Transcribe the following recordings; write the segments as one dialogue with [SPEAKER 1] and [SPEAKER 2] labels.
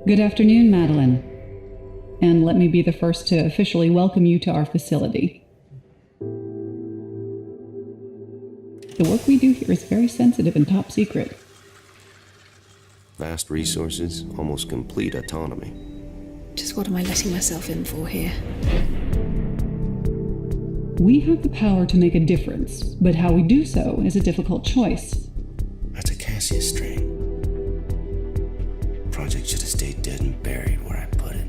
[SPEAKER 1] Good afternoon, Madeline. And let me be the first to officially welcome you to our facility. The work we do here is very sensitive and top secret.
[SPEAKER 2] Vast resources, almost complete autonomy.
[SPEAKER 3] Just what am I letting myself in for here?
[SPEAKER 1] We have the power to make a difference, but how we do so is a difficult choice.
[SPEAKER 2] That's a Cassius strain. Project should have stayed dead and buried where I put it.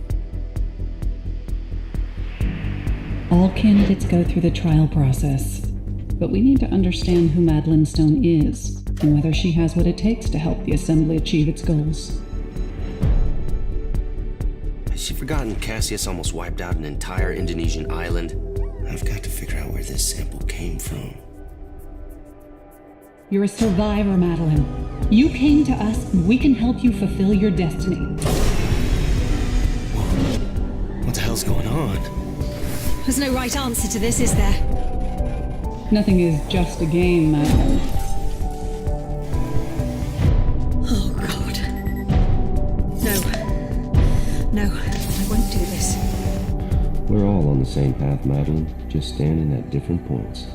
[SPEAKER 1] All candidates go through the trial process, but we need to understand who Madeline Stone is and whether she has what it takes to help the Assembly achieve its goals.
[SPEAKER 2] Has she forgotten Cassius almost wiped out an entire Indonesian island? I've got to figure out where this sample came from.
[SPEAKER 1] You're a survivor, Madeline. You came to us and we can help you fulfill your destiny.
[SPEAKER 2] What the hell's going on?
[SPEAKER 3] There's no right answer to this, is there?
[SPEAKER 1] Nothing is just a game, Madeline.
[SPEAKER 3] Oh, God. No, I won't do this.
[SPEAKER 2] We're all on the same path, Madeline, just standing at different points.